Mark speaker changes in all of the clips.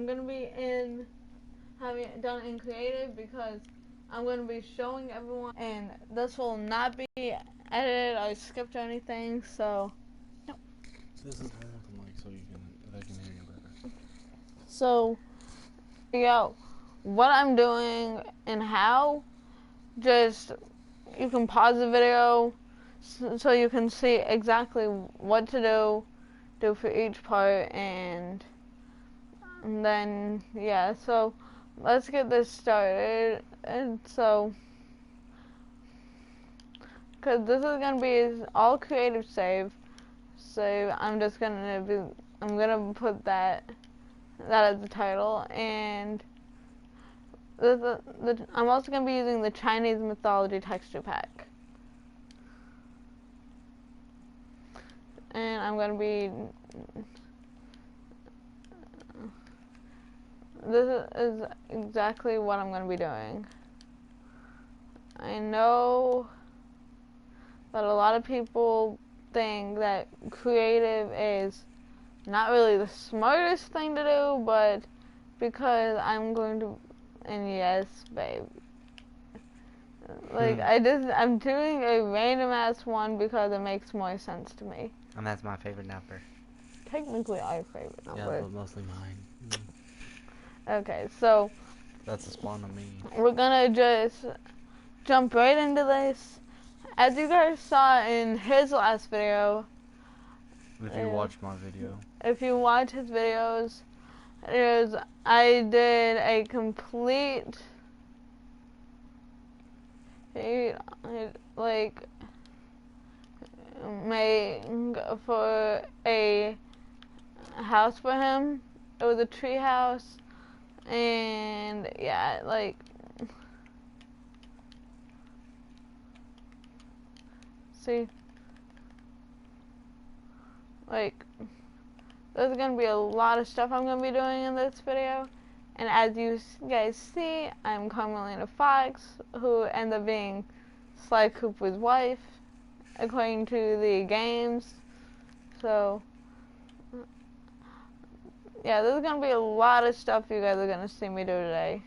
Speaker 1: I'm going to be having it done in creative because I'm going to be showing everyone, and this will not be edited or skipped or anything, so no.
Speaker 2: This is more than like so they can hear you better.
Speaker 1: So, what I'm doing and how, just, you can pause the video so you can see exactly what to do for each part, and then, yeah, so let's get this started. And so, because this is going to be all creative save, so I'm going to put that as the title, and I'm also going to be using the Chinese Mythology texture pack. And I'm going to be, this is exactly what I'm going to be doing. I know that a lot of people think that creative is not really the smartest thing to do, but because I'm going to, and yes, babe. Like, I'm doing a random ass one because it makes more sense to me.
Speaker 3: And that's my favorite number.
Speaker 1: Technically our favorite number.
Speaker 2: Yeah, but mostly mine.
Speaker 1: Okay, so
Speaker 2: that's a spawn of me.
Speaker 1: We're gonna just jump right into this. As you guys saw in his last video,
Speaker 2: if you watch my video,
Speaker 1: if you watch his videos, I did a complete like make for a house for him. It was a tree house, and yeah, like, see, like, there's gonna be a lot of stuff I'm gonna be doing in this video, and as you guys see, I'm Carmelina Fox, who ended up being Sly Cooper's wife, according to the games. So, yeah, there's gonna be a lot of stuff you guys are gonna see me do today.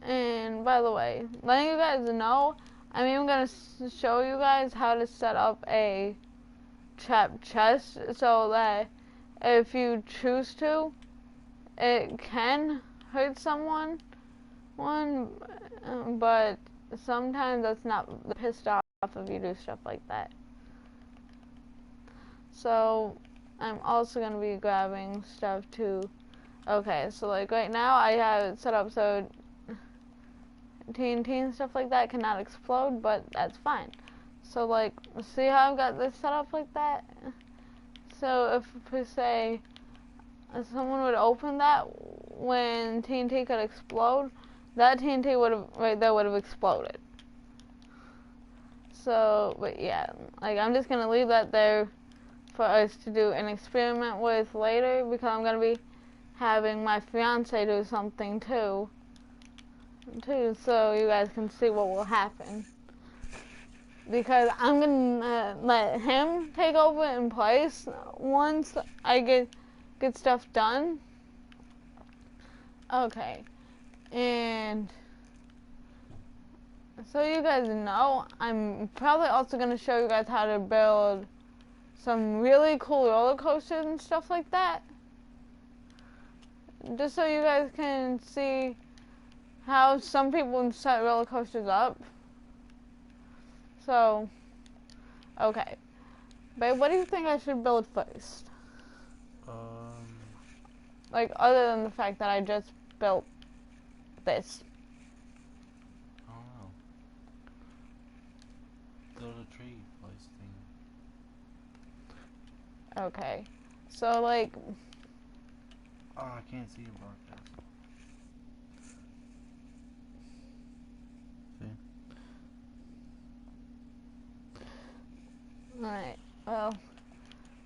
Speaker 1: And by the way, letting you guys know, I'm even gonna show you guys how to set up a trap chest so that if you choose to, it can hurt someone, but sometimes that's not pissed off if you do stuff like that. So I'm also going to be grabbing stuff too. Okay, so like right now I have it set up so TNT and stuff like that cannot explode, but that's fine. So like, see how I've got this set up like that? So if per se someone would open that when TNT could explode, that TNT would have exploded. So, but yeah, like I'm just gonna leave that there for us to do an experiment with later, because I'm gonna be having my fiance do something too, so you guys can see what will happen. Because I'm gonna let him take over in place once I get stuff done. Okay, and so you guys know, I'm probably also gonna show you guys how to build some really cool roller coasters and stuff like that. Just so you guys can see how some people set roller coasters up. So, okay. Babe, what do you think I should build first? Like, other than the fact that I just built this.
Speaker 2: I don't know. Build a tree place thing.
Speaker 1: Okay. So, like...
Speaker 2: Oh, I can't see your broadcast. See?
Speaker 1: Alright, well...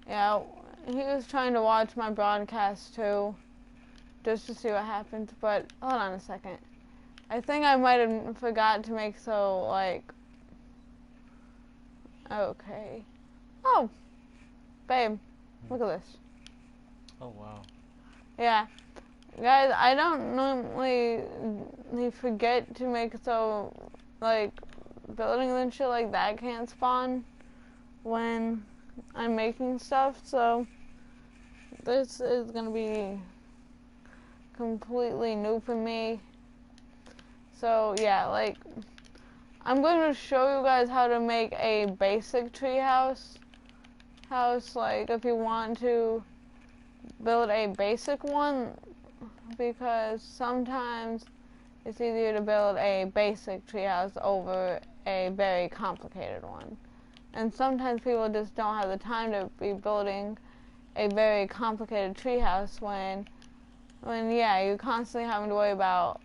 Speaker 1: Yeah, he was trying to watch my broadcast too, just to see what happens, but hold on a second. I think I might have forgot to make so, like... Okay. Oh! Babe, Look at this.
Speaker 2: Oh wow.
Speaker 1: Yeah. Guys, I don't normally forget to make so, like, buildings and shit like that can't spawn when I'm making stuff, so this is gonna be completely new for me. So yeah, like, I'm going to show you guys how to make a basic treehouse. Like, if you want to build a basic one, because sometimes it's easier to build a basic treehouse over a very complicated one. And sometimes people just don't have the time to be building a very complicated treehouse when yeah, you're constantly having to worry about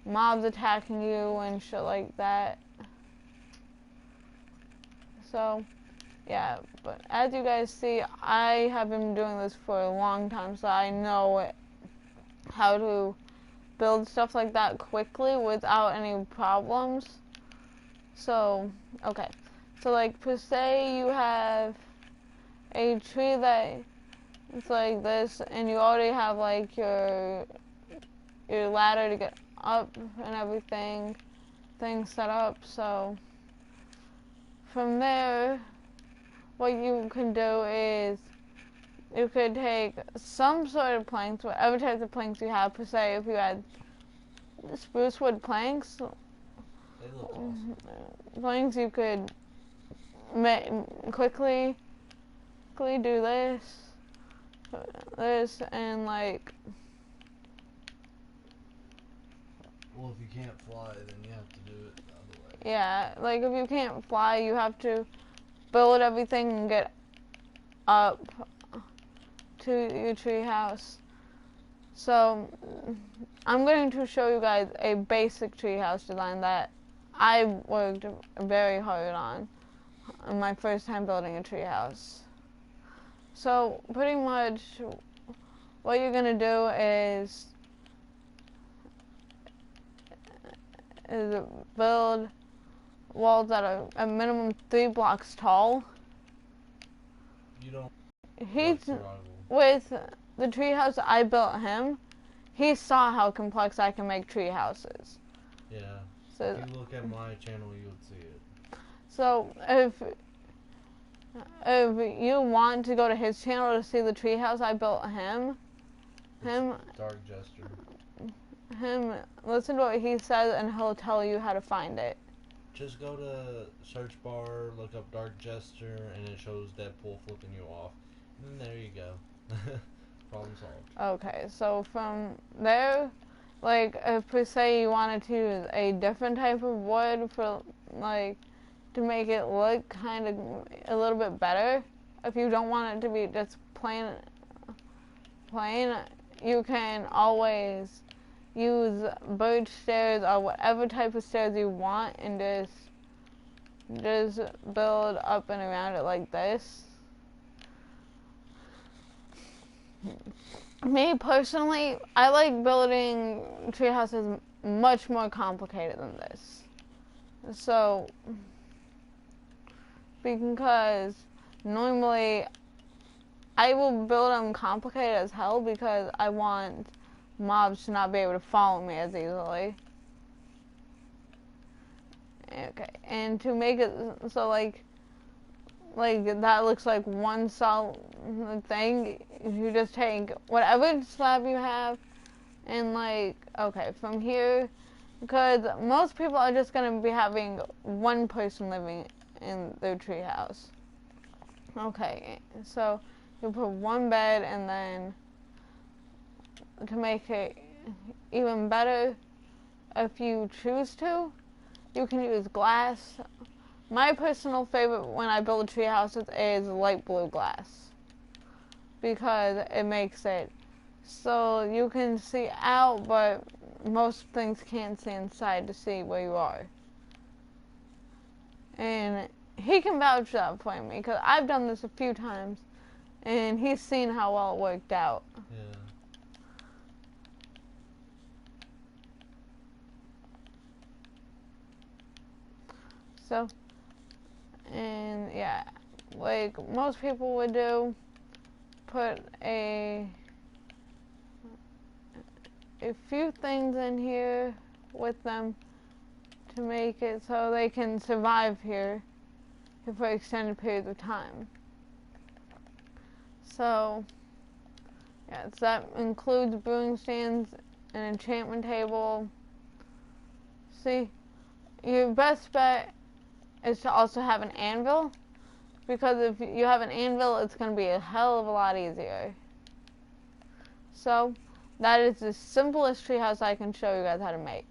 Speaker 1: mobs attacking you and shit like that. So, yeah, but as you guys see, I have been doing this for a long time, so I know how to build stuff like that quickly without any problems. So, okay. So, like, per se, you have a tree that it's like this, and you already have, like, your ladder to get up and everything, things set up. So, from there, what you can do is you could take some sort of planks, whatever types of planks you have. Per se, if you had spruce wood planks,
Speaker 2: They look awesome.
Speaker 1: Planks you could quickly do this, and like.
Speaker 2: Well, if you can't fly, then you have to do it the other way.
Speaker 1: Yeah, like if you can't fly, you have to build everything and get up to your tree house. So I'm going to show you guys a basic treehouse design that I worked very hard on my first time building a treehouse. So pretty much what you're gonna do is build walls that are a minimum 3 blocks tall.
Speaker 2: You don't
Speaker 1: He's
Speaker 2: like survival.
Speaker 1: with the treehouse I built him. He saw how complex I can make tree houses.
Speaker 2: Yeah.
Speaker 1: So
Speaker 2: if you look at my channel, you would see it.
Speaker 1: So if you want to go to his channel to see the treehouse I built him,
Speaker 2: Dark Jester.
Speaker 1: Listen to what he says, and he'll tell you how to find it.
Speaker 2: Just go to search bar, look up Dark Jester, and it shows Deadpool flipping you off. And there you go. Problem solved.
Speaker 1: Okay, so from there, like, if per se you wanted to use a different type of wood for, like, to make it look kind of a little bit better, if you don't want it to be just plain, you can always use birch stairs or whatever type of stairs you want, and just build up and around it like this. Me personally, I like building tree houses much more complicated than this. So, because normally I will build them complicated as hell because I want mobs to not be able to follow me as easily. Okay, and to make it so like that looks like one solid thing, you just take whatever slab you have and like, okay, from here, because most people are just going to be having one person living in their treehouse. Okay, so you put one bed, and then to make it even better, if you choose to, you can use glass. My personal favorite when I build tree houses is light blue glass, because it makes it so you can see out, but most things can't see inside to see where you are. And he can vouch that for me, because I've done this a few times, and he's seen how well it worked out.
Speaker 2: Yeah.
Speaker 1: So, and yeah, like most people would do, put a few things in here with them to make it so they can survive here for extended periods of time. So, yeah, so that includes brewing stands, an enchantment table. See, your best bet is to also have an anvil, because if you have an anvil, it's going to be a hell of a lot easier. So, that is the simplest treehouse I can show you guys how to make.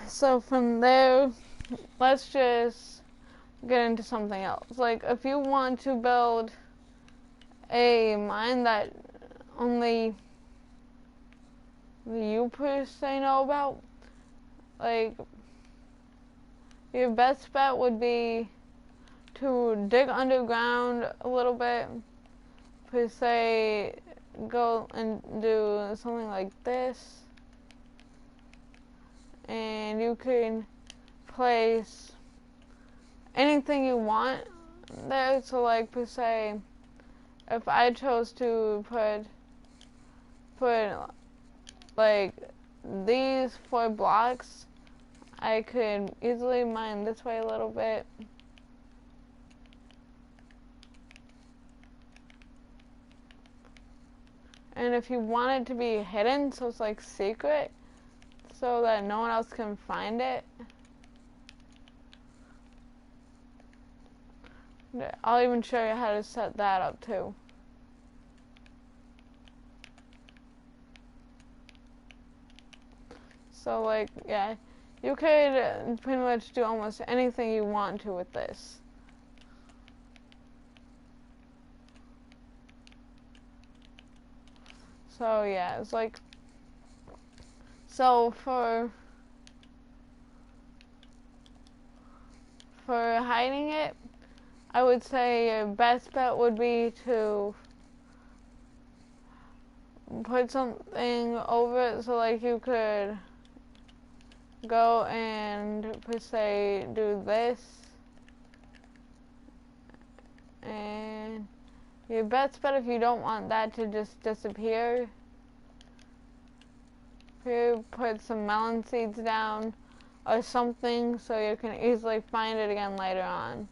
Speaker 1: So from there, let's just get into something else. Like, if you want to build a mine that only you per se know about, like, your best bet would be to dig underground a little bit, per se, go and do something like this, and you can place anything you want there. So, like, per se, if I chose to put like these 4 blocks, I could easily mine this way a little bit. And if you want it to be hidden, so it's like secret, so that no one else can find it, I'll even show you how to set that up too. So, like, yeah, you could pretty much do almost anything you want to with this. So, yeah, it's like, so for hiding it, I would say your best bet would be to put something over it, so like you could go and per se do this, and your best bet, if you don't want that to just disappear, here, put some melon seeds down or something so you can easily find it again later on.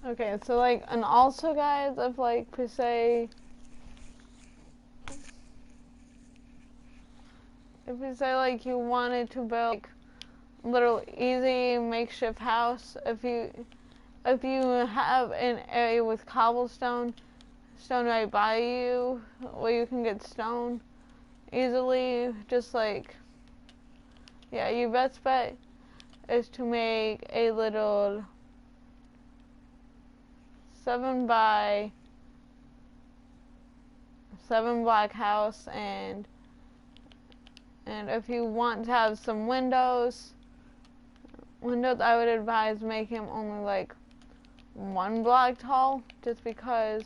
Speaker 1: Okay, so like, and also guys, if like per se, if you say like you wanted to build like a little easy makeshift house, if you have an area with cobblestone right by you where you can get stone easily, just like, yeah, your best bet is to make a little 7 by 7 block house, and if you want to have some windows, I would advise making them only like 1 block tall, just because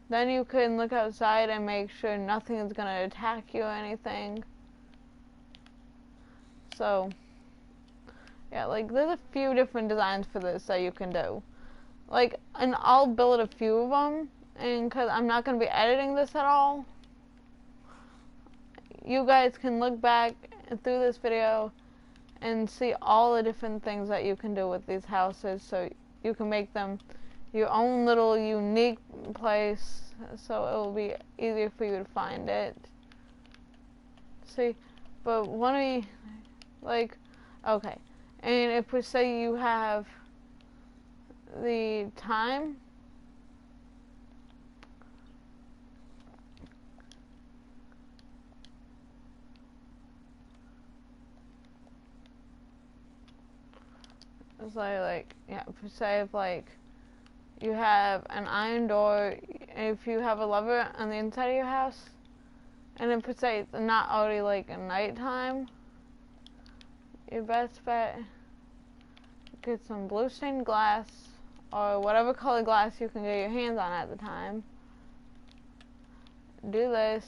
Speaker 1: then you can look outside and make sure nothing is going to attack you or anything. So, yeah, like, there's a few different designs for this that you can do. Like, and I'll build a few of them, and because I'm not going to be editing this at all, you guys can look back through this video and see all the different things that you can do with these houses, so you can make them your own little unique place, so it will be easier for you to find it. See, but one of you, like, okay, and if we say you have the time, it's like, yeah, if we say if like you have an iron door, if you have a lever on the inside of your house, and if we say it's not already like nighttime, your best bet, get some blue stained glass or whatever color glass you can get your hands on at the time. Do this.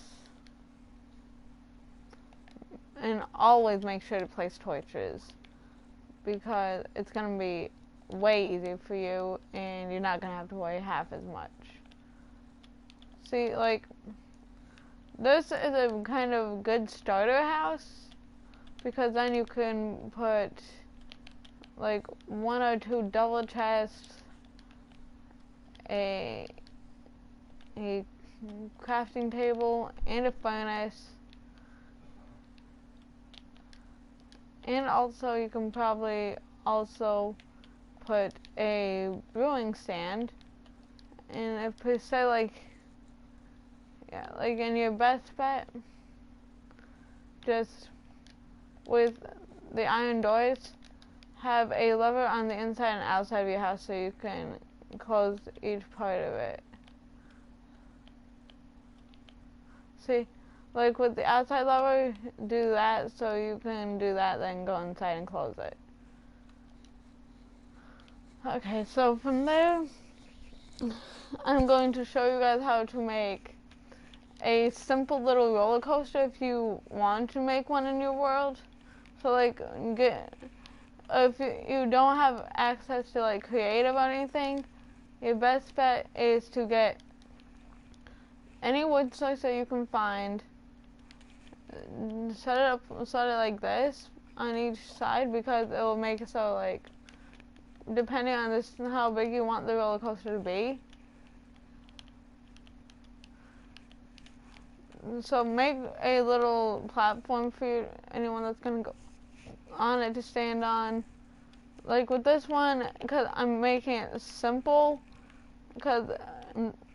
Speaker 1: And always make sure to place torches, because it's going to be way easier for you and you're not going to have to worry half as much. See, like, this is a kind of good starter house, because then you can put like 1 or 2 double chests, a crafting table, and a furnace. And also you can probably also put a brewing stand. And if we say like, yeah, like in your best bet, just with the iron doors, have a lever on the inside and outside of your house so you can close each part of it. See, like with the outside lever, do that so you can do that, then go inside and close it. Okay, so from there, I'm going to show you guys how to make a simple little roller coaster if you want to make one in your world. So like, if you don't have access to like creative or anything, your best bet is to get any wood source that you can find, set it like this on each side, because it will make it so, like, depending on this, how big you want the roller coaster to be. So make a little platform for anyone that's gonna go on it to stand on. Like with this one, because I'm making it simple, because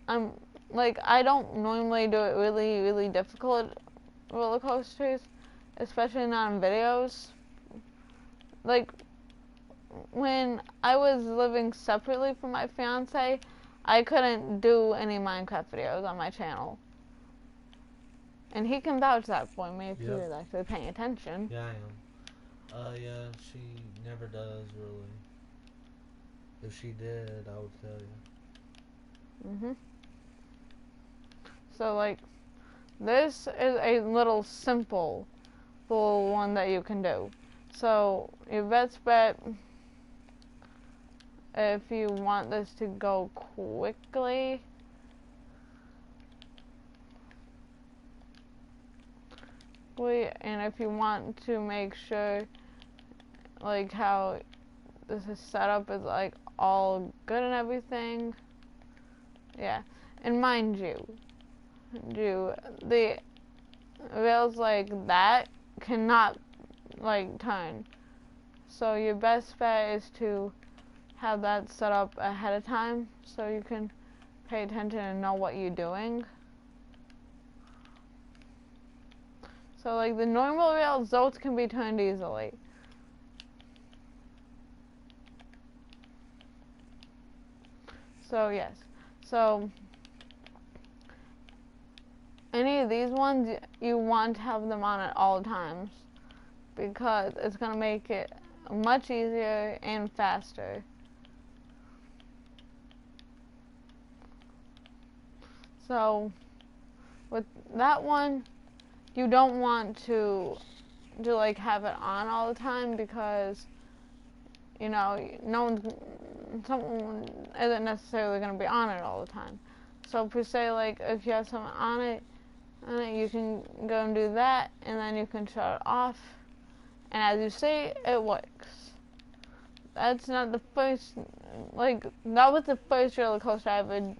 Speaker 1: I'm like, I don't normally do it really difficult roller coasters, especially not in videos. Like when I was living separately from my fiance, I couldn't do any Minecraft videos on my channel. And he can vouch that for me if he was actually paying attention.
Speaker 2: Yeah, I am. Yeah, she never does, really. If she did, I would tell you.
Speaker 1: So, like, this is a little simple one that you can do. So, your best bet, if you want this to go quickly, and if you want to make sure, like, how this is set up is, like, all good and everything, yeah. And mind you, the rails like that cannot, like, turn. So your best bet is to have that set up ahead of time so you can pay attention and know what you're doing. So like the normal rails, those can be turned easily. So yes, so any of these ones, you want to have them on at all times, because it's going to make it much easier and faster. So with that one, you don't want to like have it on all the time, because you know, someone isn't necessarily going to be on it all the time. So per se, like if you have someone on it, you can go and do that, and then you can shut it off. And as you see, it works. That's not the first, like, that was the first roller coaster I ever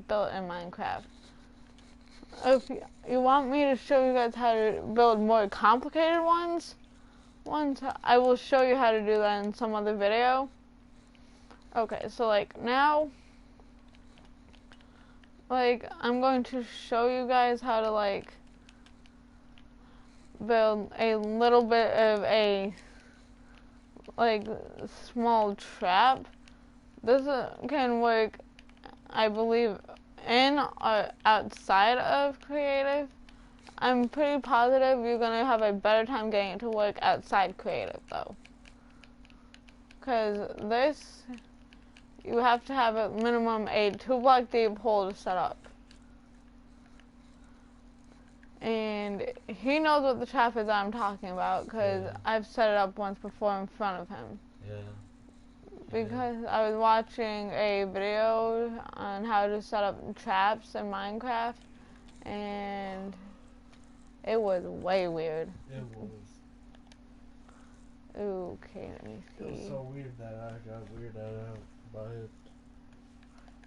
Speaker 1: built in Minecraft. If you want me to show you guys how to build more complicated ones, I will show you how to do that in some other video. Okay, so like now, like I'm going to show you guys how to like build a little bit of a like small trap. This can work, I believe, in or outside of creative. I'm pretty positive you're going to have a better time getting it to work outside creative though. Because this, you have to have a minimum a 2-block deep hole to set up. And he knows what the trap is I'm talking about because I've set it up once before in front of him.
Speaker 2: Yeah.
Speaker 1: Because I was watching a video on how to set up traps in Minecraft, and it was way weird.
Speaker 2: It was.
Speaker 1: Okay, let me see.
Speaker 2: It was so weird that I got weirded out by it.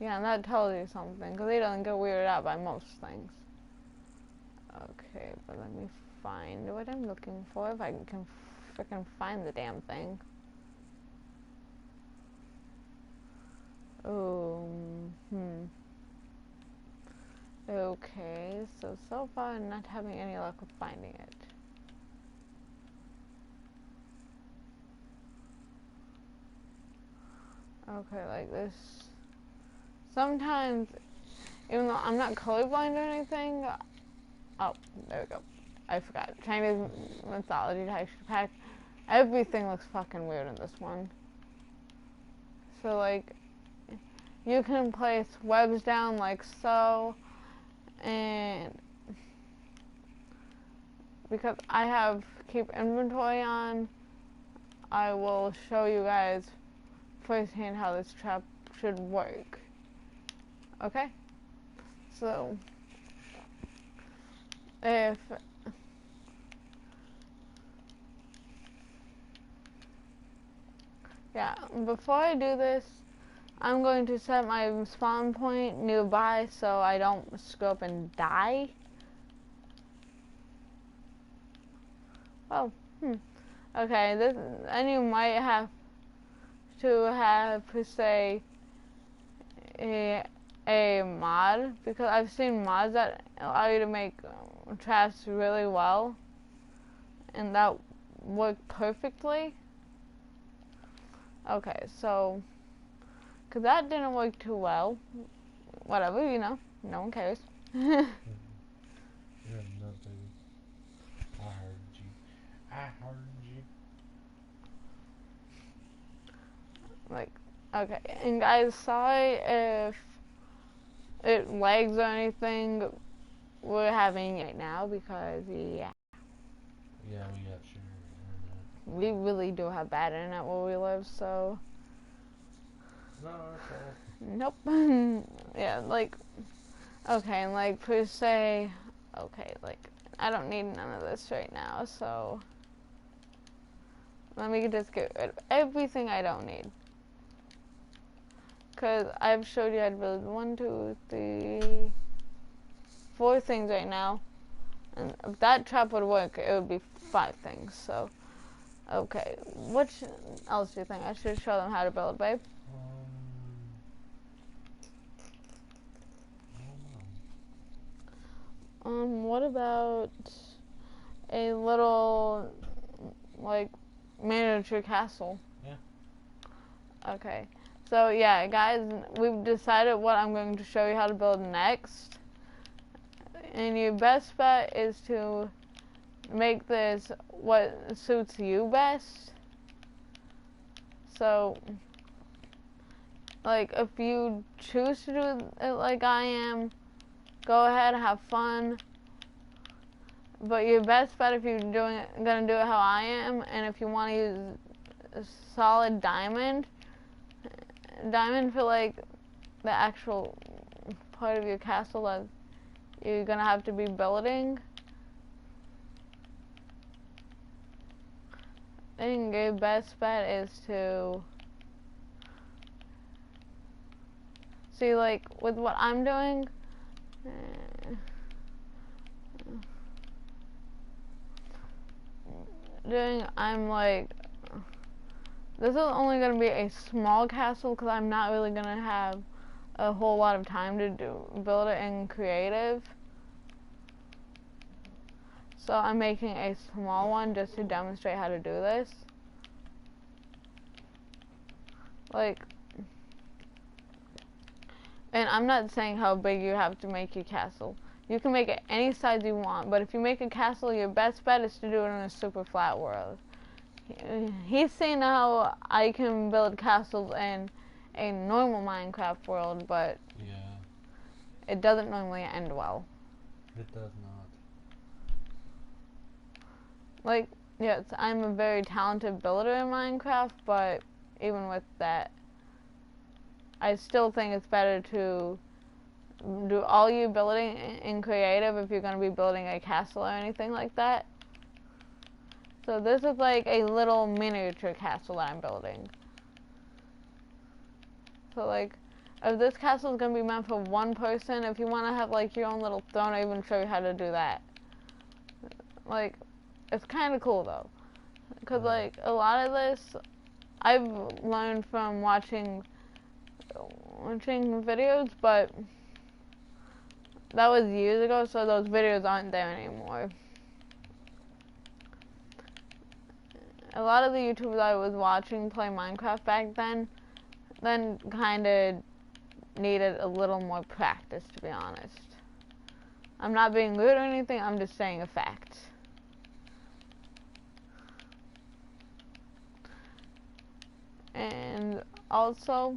Speaker 1: Yeah, and that tells you something, because he doesn't get weirded out by most things. Okay, but let me find what I'm looking for, if I can frickin' find the damn thing. Okay, so far I'm not having any luck with finding it. Okay, like this. Sometimes, even though I'm not colorblind or anything, oh, there we go. I forgot. Chinese Mythology texture pack. Everything looks fucking weird in this one. So, like, you can place webs down like so, and because I have keep inventory on, I will show you guys firsthand how this trap should work. Okay? So, if before I do this, I'm going to set my spawn point nearby so I don't screw up and die. Oh, okay, this, and you might have to have, per se, a mod, because I've seen mods that allow you to make traps really well, and that worked perfectly. Okay, so, because that didn't work too well. Whatever, you know, no one cares.
Speaker 2: You're nothing. I heard you. I heard you.
Speaker 1: Like, okay, and guys, sorry if it lags or anything. We're having it now because,
Speaker 2: Yeah, we got shitty internet.
Speaker 1: we really do have bad internet where we live, so.
Speaker 2: It's not our fault.
Speaker 1: Nope. Yeah, like, okay, and like, per se, okay, like, I don't need none of this right now, so. Let me just get rid of everything I don't need. Because I've showed you how to build 1, 2, 3, 4 things right now. And if that trap would work, it would be 5 things. So, okay. What else do you think? I should show them how to build, babe?
Speaker 2: I don't know.
Speaker 1: What about a little, like, miniature castle?
Speaker 2: Yeah.
Speaker 1: Okay. So, yeah, guys, we've decided what I'm going to show you how to build next. And your best bet is to make this what suits you best. So, like, if you choose to do it like I am, go ahead, have fun. But your best bet, if you're gonna do it how I am, and if you want to use a solid diamond for like the actual part of your castle that you're gonna have to be building, I think your best bet is to see, like, with what I'm doing, I'm like, this is only going to be a small castle because I'm not really going to have a whole lot of time to build it in creative. So I'm making a small one just to demonstrate how to do this. Like, and I'm not saying how big you have to make your castle. You can make it any size you want, but if you make a castle, your best bet is to do it in a super flat world. He's seen how I can build castles in a normal Minecraft world, but
Speaker 2: yeah,
Speaker 1: it doesn't normally end well.
Speaker 2: it does not.
Speaker 1: Like, yes, I'm a very talented builder in Minecraft, but even with that, I still think it's better to do all your building in creative if you're going to be building a castle or anything like that. So this is like a little miniature castle that I'm building. So like, if this castle is going to be meant for one person, if you want to have like your own little throne, I even show you how to do that. Like, it's kind of cool though. Because like, a lot of this, I've learned from watching videos, but that was years ago, so those videos aren't there anymore. A lot of the YouTubers I was watching play Minecraft back then kind of needed a little more practice, to be honest. I'm not being rude or anything, I'm just saying a fact. And also,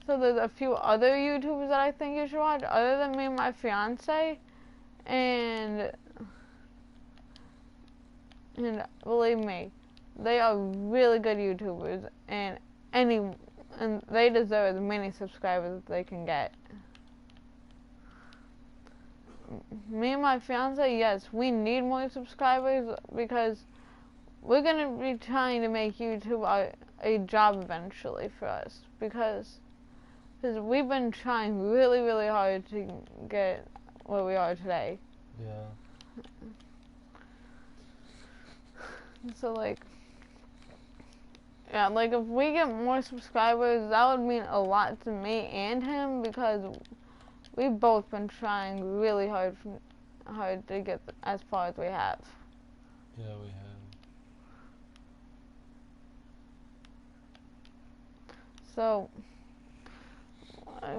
Speaker 1: so there's a few other YouTubers that I think you should watch, other than me and my fiance, and believe me, they are really good YouTubers, and they deserve as many subscribers as they can get. Me and my fiance, yes, we need more subscribers because we're gonna be trying to make YouTube a job eventually for us, because we've been trying really, really hard to get where we are today.
Speaker 2: Yeah.
Speaker 1: So like, yeah, like if we get more subscribers, that would mean a lot to me and him, because we've both been trying really hard to get as far as we have.
Speaker 2: Yeah, we have.
Speaker 1: So,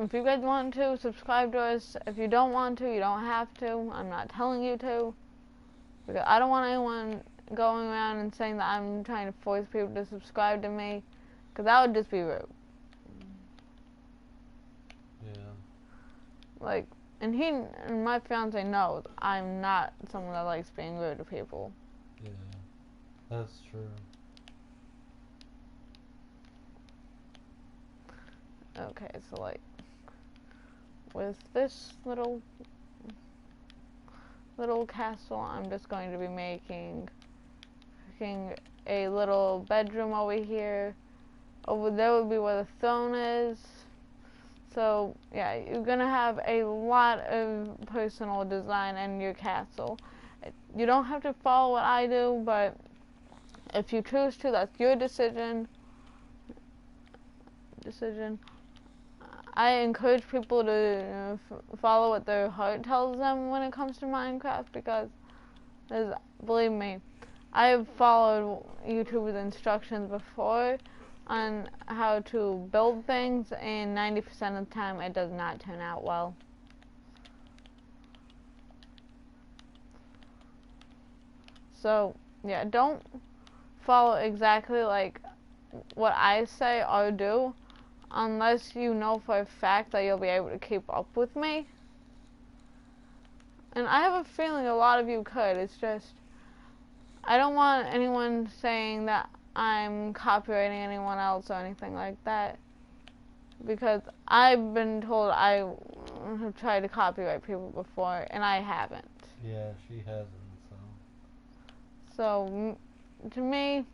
Speaker 1: if you guys want to, subscribe to us. If you don't want to, you don't have to. I'm not telling you to. Because I don't want anyone going around and saying that I'm trying to force people to subscribe to me. Because that would just be rude.
Speaker 2: Yeah.
Speaker 1: Like, and my fiance knows I'm not someone that likes being rude to people.
Speaker 2: Yeah. That's true.
Speaker 1: Okay, so like, with this little castle, I'm just going to be making a little bedroom over here. Over there would be where the throne is. So yeah, you're gonna have a lot of personal design in your castle. You don't have to follow what I do, but if you choose to, that's your decision. I encourage people to follow what their heart tells them when it comes to Minecraft, because, believe me, I have followed YouTubers' instructions before on how to build things, and 90% of the time it does not turn out well. So, yeah, don't follow exactly like what I say or do, unless you know for a fact that you'll be able to keep up with me. And I have a feeling a lot of you could. It's just, I don't want anyone saying that I'm copyrighting anyone else or anything like that, because I've been told I have tried to copyright people before, and I haven't.
Speaker 2: Yeah, she hasn't,
Speaker 1: So, to me,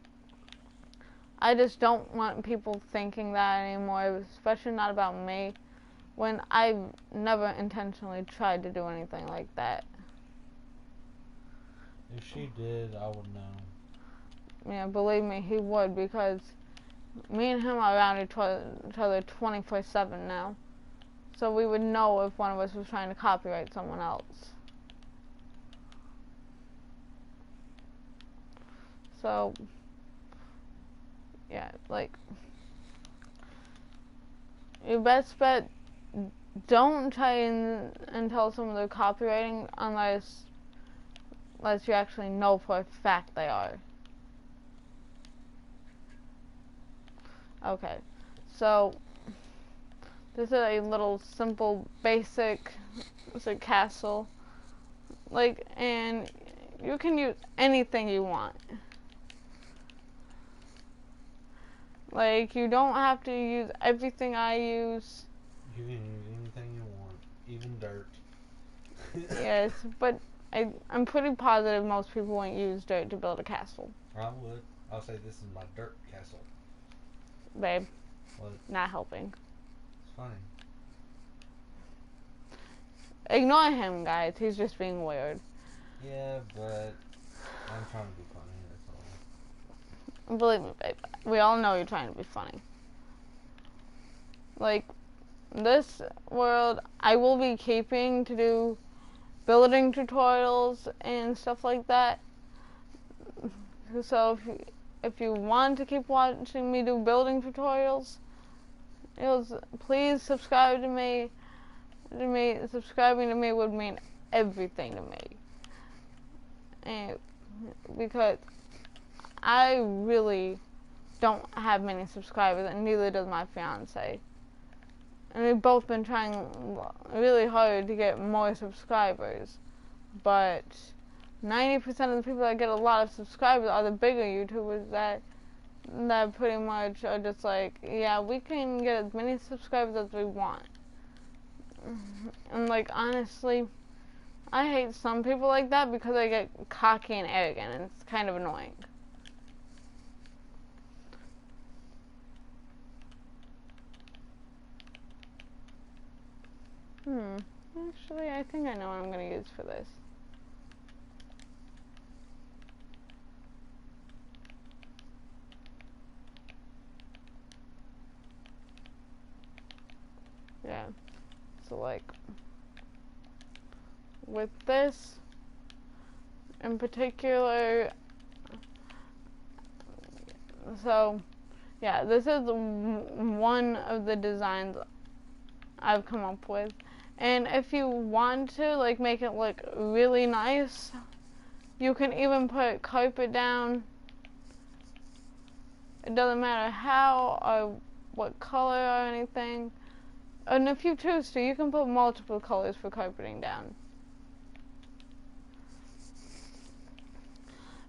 Speaker 1: I just don't want people thinking that anymore, especially not about me, when I've never intentionally tried to do anything like that.
Speaker 2: If she did, I would know.
Speaker 1: Yeah, believe me, he would, because me and him are around each other 24/7 now. So we would know if one of us was trying to copyright someone else. So, yeah, like, your best bet, don't try and tell someone they're copywriting unless you actually know for a fact they are. Okay, so This is a little simple, basic, it's a castle. Like, and you can use anything you want. Like, you don't have to use everything I use.
Speaker 2: You can use anything you want, even dirt.
Speaker 1: Yes, but I'm pretty positive most people won't use dirt to build a castle.
Speaker 2: I would. I'll say this is my dirt castle.
Speaker 1: Babe.
Speaker 2: What?
Speaker 1: Not helping.
Speaker 2: It's funny.
Speaker 1: Ignore him, guys. He's just being weird.
Speaker 2: Yeah, but I'm trying to be funny, that's all.
Speaker 1: Believe me, babe. We all know you're trying to be funny. Like, this world, I will be keeping to do building tutorials and stuff like that. So if you want to keep watching me do building tutorials, please subscribe to me. Subscribing to me would mean everything to me. And because I really don't have many subscribers, and neither does my fiance. And we've both been trying really hard to get more subscribers. But 90% of the people that get a lot of subscribers are the bigger YouTubers that pretty much are just like, yeah, we can get as many subscribers as we want. And like, honestly, I hate some people like that because they get cocky and arrogant, and it's kind of annoying. Actually, I think I know what I'm going to use for this. Yeah. So, like, with this in particular, so, yeah, this is one of the designs I've come up with. And if you want to, like, make it look really nice, you can even put carpet down. It doesn't matter how or what color or anything. And if you choose to, you can put multiple colors for carpeting down.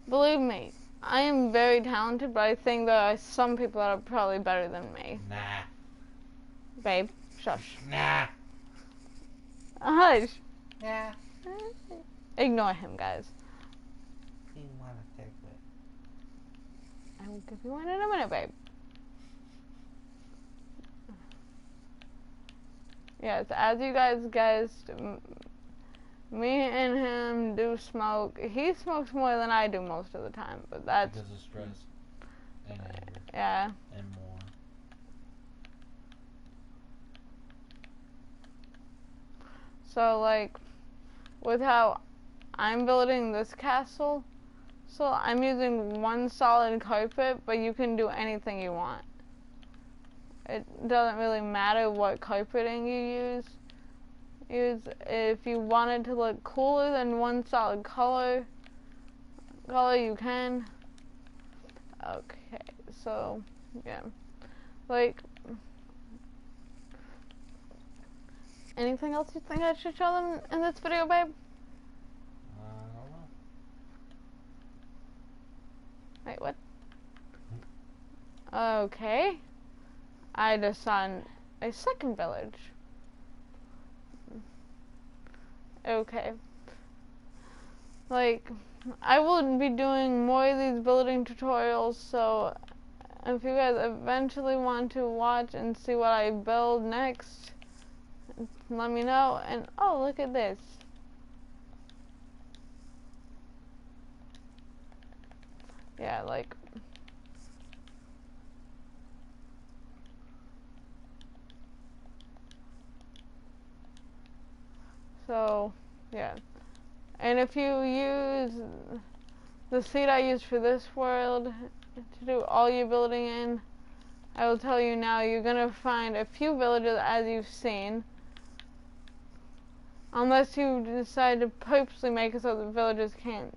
Speaker 1: Believe me, I am very talented, but I think there are some people that are probably better than me.
Speaker 2: Nah.
Speaker 1: Babe, shush.
Speaker 2: Nah.
Speaker 1: Hush.
Speaker 2: Yeah.
Speaker 1: Ignore him, guys.
Speaker 2: You want to take it?
Speaker 1: I will give you one in a minute, babe. Yes, as you guys guessed, me and him do smoke. He smokes more than I do most of the time, but that's
Speaker 2: because of stress and anger.
Speaker 1: Yeah.
Speaker 2: And more.
Speaker 1: So, like, with how I'm building this castle, so I'm using one solid carpet, but you can do anything you want. It doesn't really matter what carpeting you use. If you want it to look cooler than one solid color you can. Okay, so, yeah. Like, anything else you think I should show them in this video, babe?
Speaker 2: I don't know.
Speaker 1: Wait, what? Okay. I just saw a second village. Okay. Like, I will be doing more of these building tutorials, so if you guys eventually want to watch and see what I build next, let me know. And oh, look at this. Yeah, like, so, yeah. And if you use the seed I used for this world to do all your building in, I will tell you now, you're gonna find a few villages as you've seen. Unless you decide to purposely make it so the villagers can't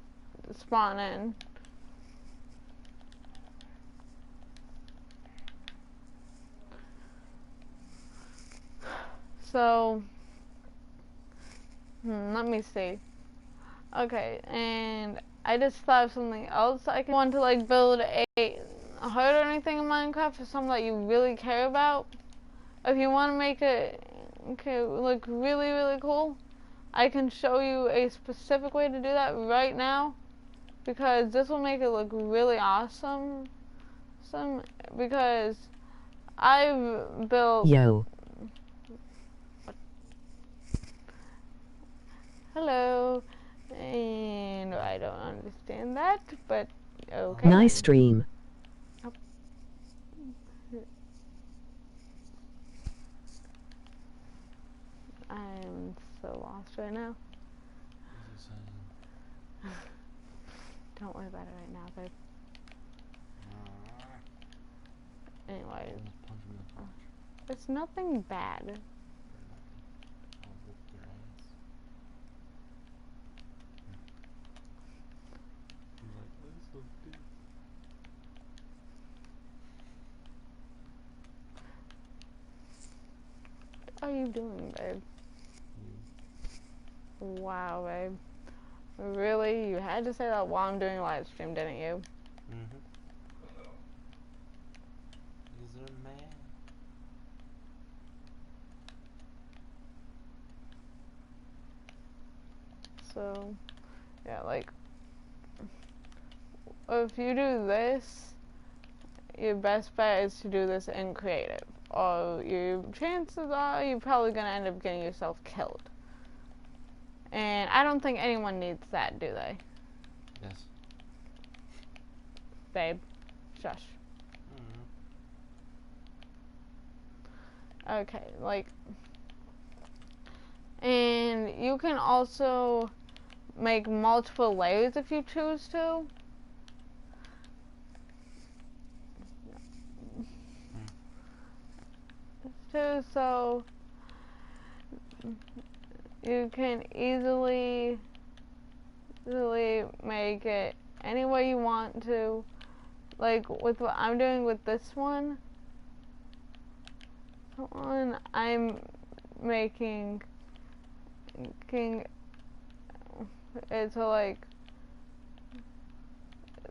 Speaker 1: spawn in. So, let me see. Okay, and I just thought of something else. I want to like build a hut or anything in Minecraft for something that you really care about. If you want to make it look really, really cool, I can show you a specific way to do that right now, because this will make it look really awesome. Because I've built...
Speaker 3: Yo.
Speaker 1: Hello. And I don't understand that, but okay.
Speaker 3: Nice stream.
Speaker 1: Oh. I'm so lost right now. Don't worry about it right now, babe. Anyways, it's nothing bad. What are you doing, babe? Wow, babe. Really? You had to say that while I'm doing a live stream, didn't you?
Speaker 2: Mm-hmm. Is there a man?
Speaker 1: So, yeah, like, if you do this, your best bet is to do this in creative, or your chances are you're probably gonna end up getting yourself killed. And I don't think anyone needs that, do they?
Speaker 2: Yes.
Speaker 1: Babe, shush.
Speaker 2: Mm-hmm.
Speaker 1: Okay, like, and you can also make multiple layers if you choose to. So you can easily make it any way you want to. Like with what I'm doing with this one, I'm making it so like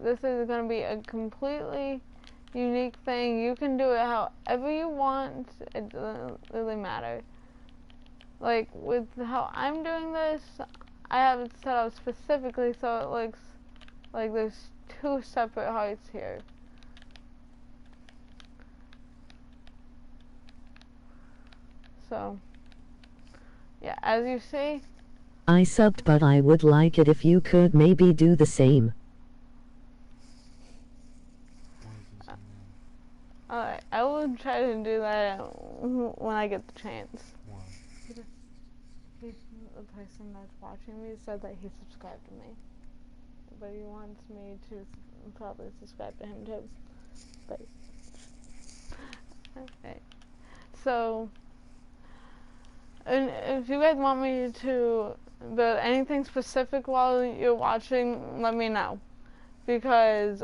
Speaker 1: this is going to be a completely unique thing. You can do it however you want. It doesn't really matter. Like with how I'm doing this, I have it set up specifically so it looks like there's two separate hearts here. So, yeah, as you see,
Speaker 3: I subbed, but I would like it if you could maybe do the same.
Speaker 1: alright, I will try to do that when I get the chance.
Speaker 2: Wow.
Speaker 1: The person that's watching me said that he subscribed to me, but he wants me to probably subscribe to him too. But okay, so and if you guys want me to build anything specific while you're watching, let me know, because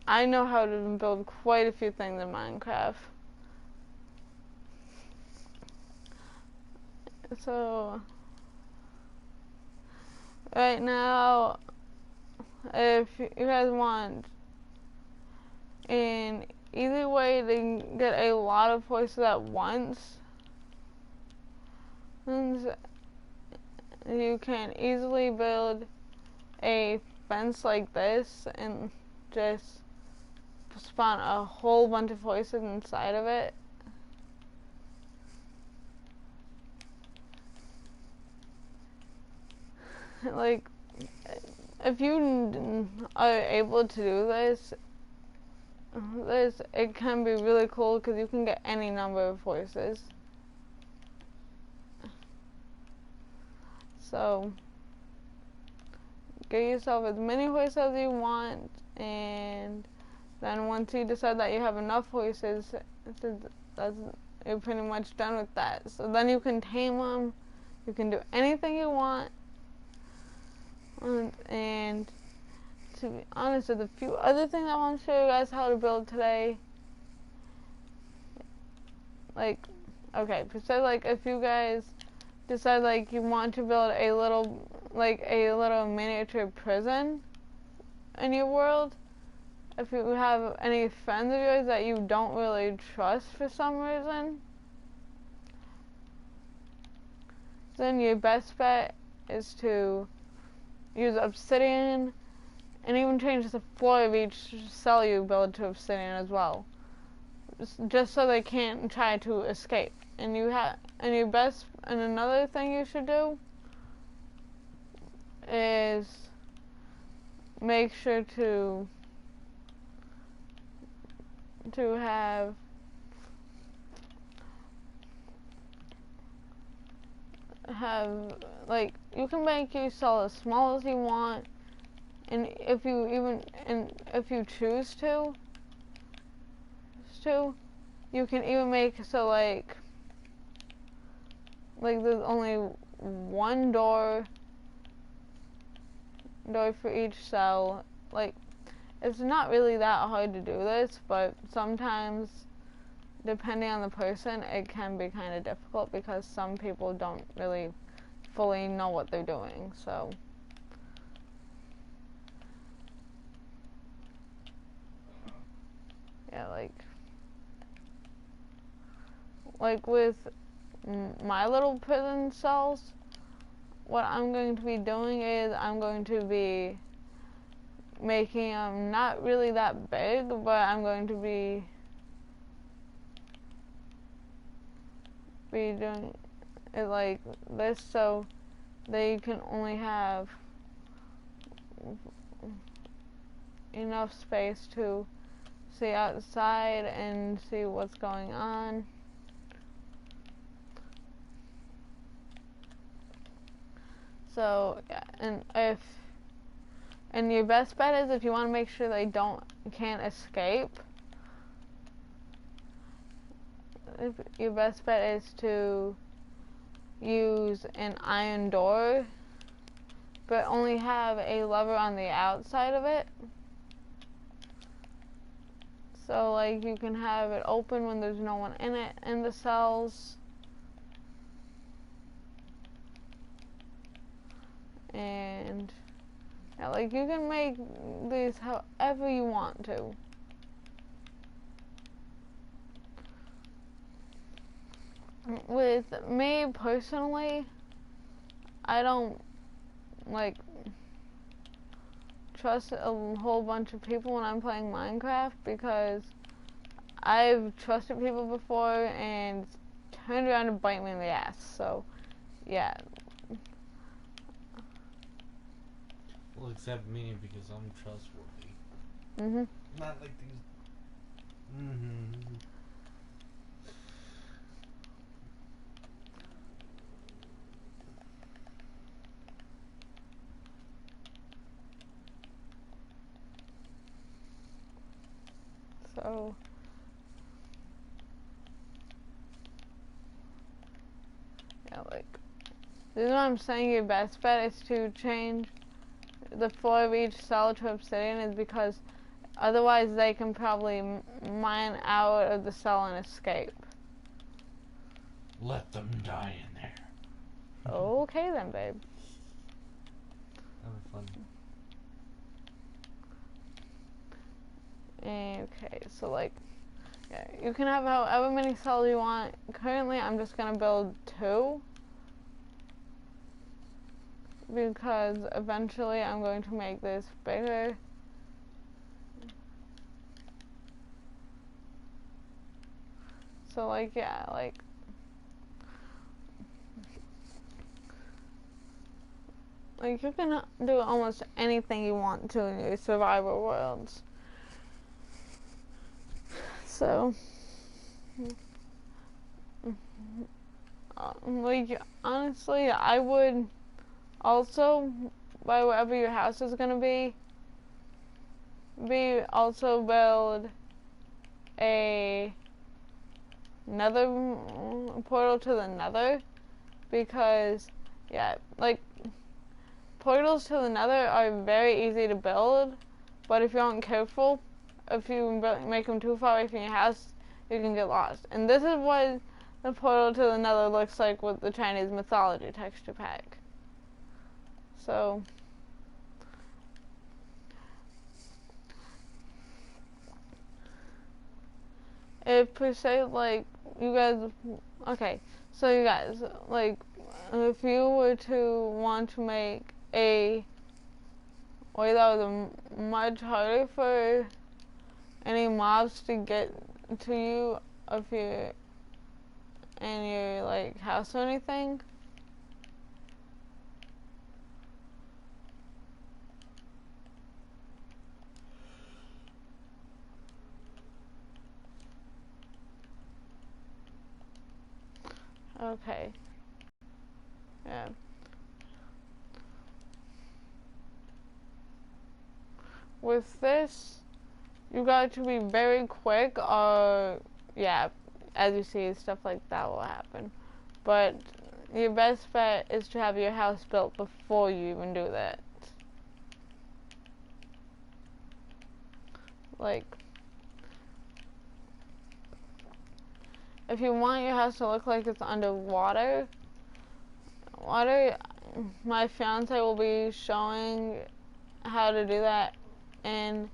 Speaker 1: I know how to build quite a few things in Minecraft. So right now, if you guys want an easy way to get a lot of voices at once, you can easily build a fence like this and just spawn a whole bunch of voices inside of it. Like, if you are able to do this, it can be really cool because you can get any number of voices. So, get yourself as many voices as you want, and then once you decide that you have enough voices, you're pretty much done with that. So then you can tame them, you can do anything you want, and to be honest, there's a few other things I want to show you guys how to build today. Like, Okay, so like if you guys decide like you want to build a little miniature prison in your world, if you have any friends of yours that you don't really trust for some reason, then your best bet is to use obsidian and even change the floor of each cell you build to obsidian as well, just so they can't try to escape. And another thing you should do is make sure to have like, you can make your cell as small as you want, and if you choose to, you can even make so like there's only one door for each cell. Like, it's not really that hard to do this, but sometimes, depending on the person, it can be kind of difficult because some people don't really fully know what they're doing. So yeah, like with my little prison cells, what I'm going to be doing is I'm going to be making them not really that big, but I'm going to be doing it like this, so they can only have enough space to see outside and see what's going on. So yeah, and your best bet is, if you want to make sure they can't escape, your best bet is to use an iron door, but only have a lever on the outside of it. So like you can have it open when there's no one in it, in the cells. And yeah, like you can make these however you want to. With me personally, I don't like trust a whole bunch of people when I'm playing Minecraft, because I've trusted people before and turned around to bite me in the ass. So yeah.
Speaker 2: Well, except me, because I'm trustworthy.
Speaker 1: Mhm.
Speaker 2: Not like these. Mhm.
Speaker 1: So yeah, like this is what I'm saying. Your best bet is to change the floor of each cell to obsidian, is because otherwise they can probably mine out of the cell and escape.
Speaker 2: Let them die in there.
Speaker 1: Okay then, babe.
Speaker 2: Having fun.
Speaker 1: Okay, so like, yeah, you can have however many cells you want. Currently, I'm just gonna build 2, because eventually I'm going to make this bigger. So like, yeah, like you can do almost anything you want to in your survival worlds. So like, honestly, I would also, by wherever your house is gonna be also build another portal to the Nether, because yeah, like portals to the Nether are very easy to build, but if you aren't careful, if you make them too far away from your house, you can get lost. And this is what the portal to the Nether looks like with the Chinese Mythology texture pack. So if per se, like, you guys, okay, so you guys, like, if you were to want to make a way that was much harder for any mobs to get to you if you're in your, like, house or anything, okay, yeah. With this, you got to be very quick, or, yeah, as you see, stuff like that will happen. But your best bet is to have your house built before you even do that. Like, if you want your house to look like it's underwater, my fiance will be showing how to do that in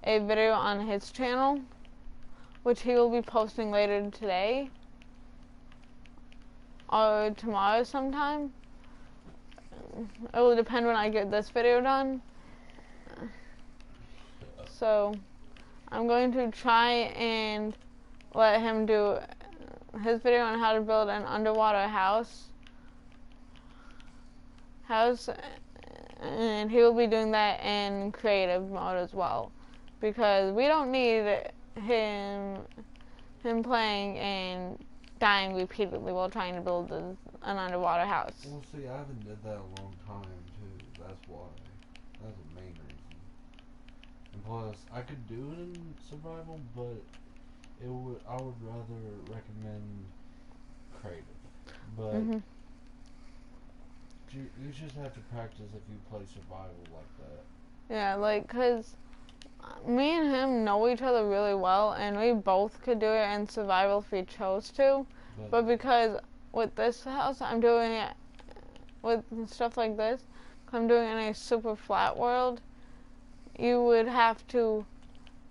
Speaker 1: a video on his channel, which he will be posting later today or tomorrow sometime. It will depend when I get this video done. So I'm going to try and let him do his video on how to build an underwater house, and he will be doing that in creative mode as well, because we don't need him playing and dying repeatedly while trying to build an underwater house.
Speaker 4: Well, see, I haven't did that in a long time too. That's why. That's the main reason. And plus, I could do it in survival, but I would rather recommend creative. But you just have to practice if you play survival like that.
Speaker 1: Yeah, like, cause me and him know each other really well, and we both could do it in survival if we chose to. But because with this house, I'm doing it with stuff like this, I'm doing it in a super flat world, you would have to,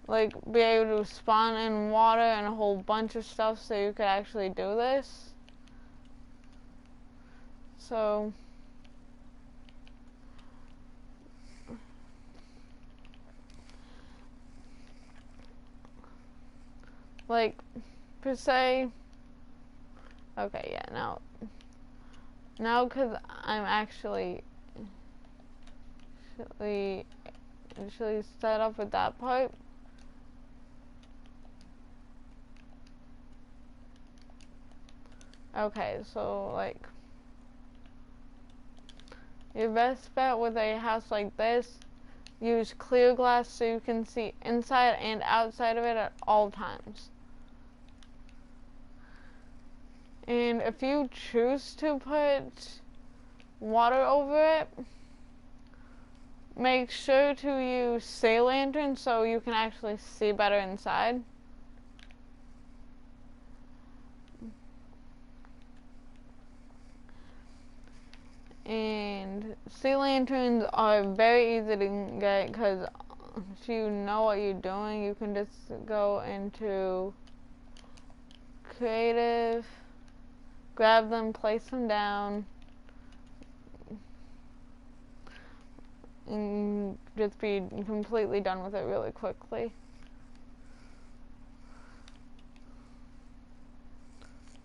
Speaker 1: like, be able to spawn in water and a whole bunch of stuff so you could actually do this. So like, per se, okay, yeah, now because I'm actually set up with that part, okay, so, like, your best bet with a house like this, use clear glass so you can see inside and outside of it at all times. And if you choose to put water over it, make sure to use sail lanterns so you can actually see better inside. And sea lanterns are very easy to get because if you know what you're doing, you can just go into creative, grab them, place them down, and just be completely done with it really quickly.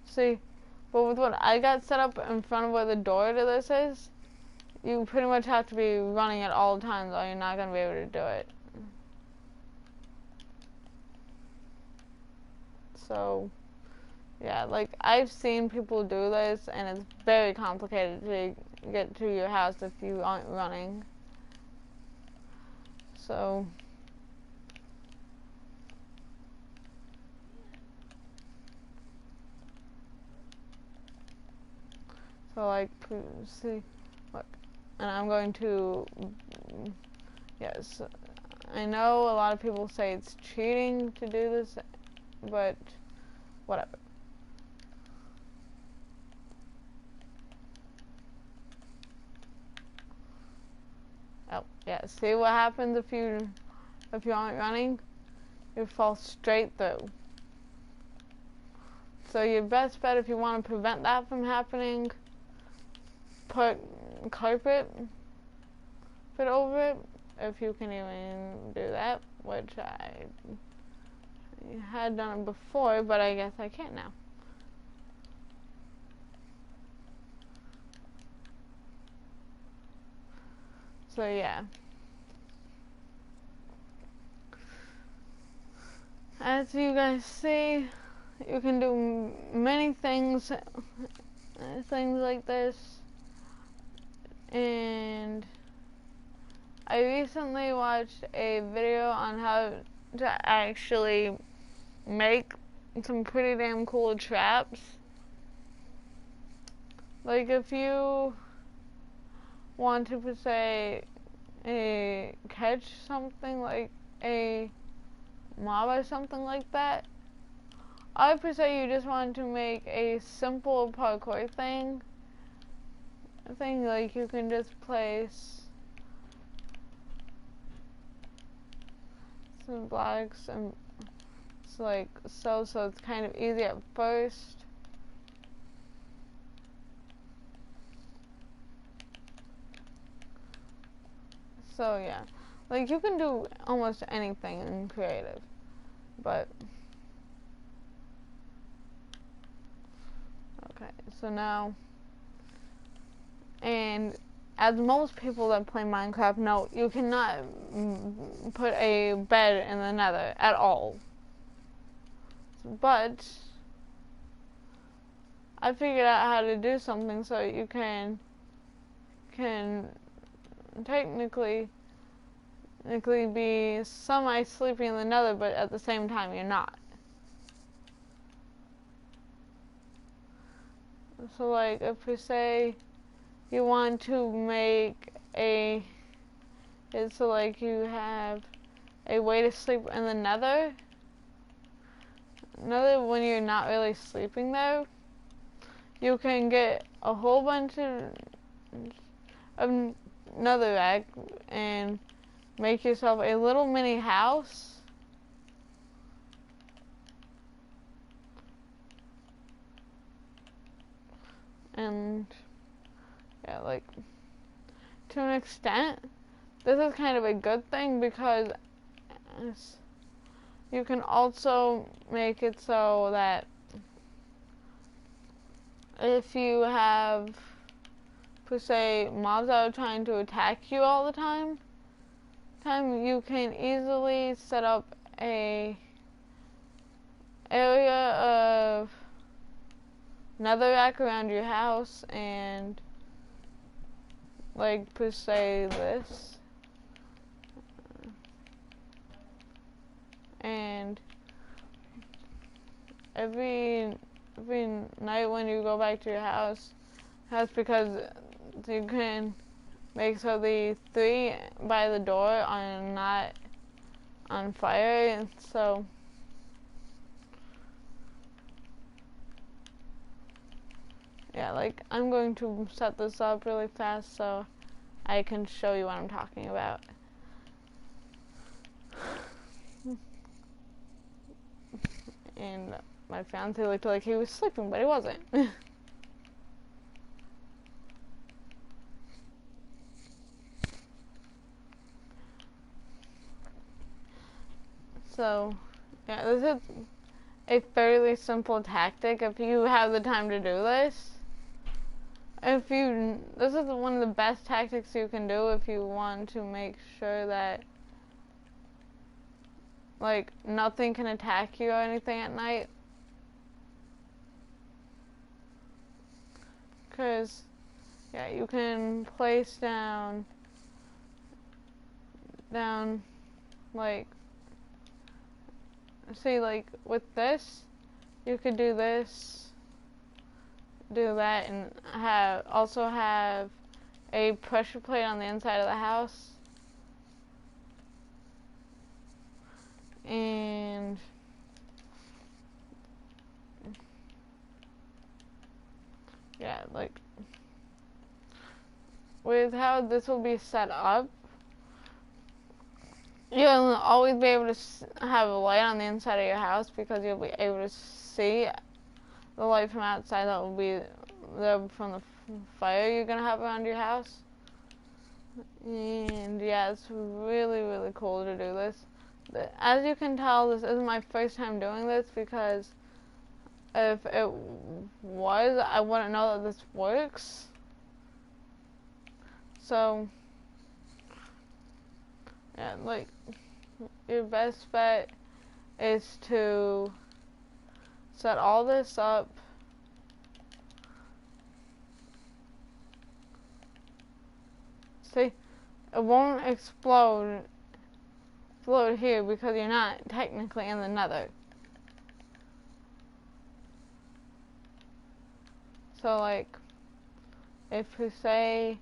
Speaker 1: See, but with what I got set up in front of where the door to this is, you pretty much have to be running at all times or you're not going to be able to do it. So, yeah, like, I've seen people do this, and it's very complicated to get to your house if you aren't running. So, like, see, look, and I'm going to, yes, I know a lot of people say it's cheating to do this, but whatever. Yeah, see what happens if you aren't running? You fall straight through. So your best bet, if you want to prevent that from happening, put carpet over it, if you can even do that, which I had done it before, but I guess I can't now. So yeah. As you guys see, you can do many things like this. And I recently watched a video on how to actually make some pretty damn cool traps. Like if you want to say catch something like a mob or something like that, I would say you just want to make a simple parkour thing like you can just place some blocks and it's like so it's kind of easy at first. So yeah, like you can do almost anything in creative, but okay, so now, and as most people that play Minecraft know, you cannot put a bed in the nether at all. But I figured out how to do something so you can technically be semi-sleeping in the nether, but at the same time you're not. So like if we say you want to make so like you have a way to sleep in the nether when you're not really sleeping there, you can get a whole bunch of netherrack and make yourself a little mini house. And yeah, like to an extent, this is kind of a good thing because you can also make it so that if you have, per se, mobs that are trying to attack you all the time, you can easily set up a area of netherrack around your house and like per se this, and every night when you go back to your house, that's because you can make so the 3 by the door are not on fire, and so yeah, like I'm going to set this up really fast so I can show you what I'm talking about. And my fiance looked like he was sleeping, but he wasn't. So, yeah, this is a fairly simple tactic if you have the time to do this. This is one of the best tactics you can do if you want to make sure that like nothing can attack you or anything at night. Because yeah, you can place down like, see, like with this you could do this, do that, and also have a pressure plate on the inside of the house. And yeah, like with how this will be set up, You'll always be able to have a light on the inside of your house because you'll be able to see the light from outside that will be there from the fire you're gonna have around your house. And yeah, it's really, really cool to do this. But as you can tell, this isn't my first time doing this because if it was, I wouldn't know that this works. So, yeah, like, your best bet is to set all this up. See, it won't explode here because you're not technically in the nether. So like, if you say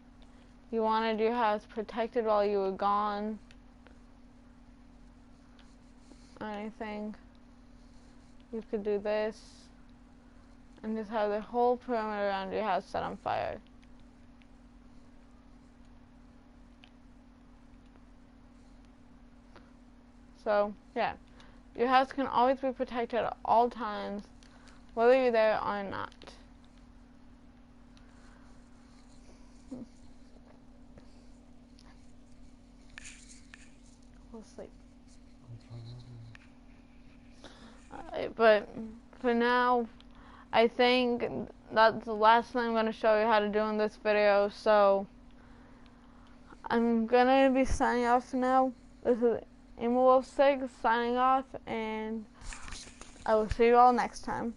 Speaker 1: you wanted your house protected while you were gone or anything, you could do this and just have the whole perimeter around your house set on fire. So, yeah, your house can always be protected at all times, whether you're there or not. We'll sleep. But for now, I think that's the last thing I'm going to show you how to do in this video, so I'm going to be signing off now. This is Emo6 signing off, and I will see you all next time.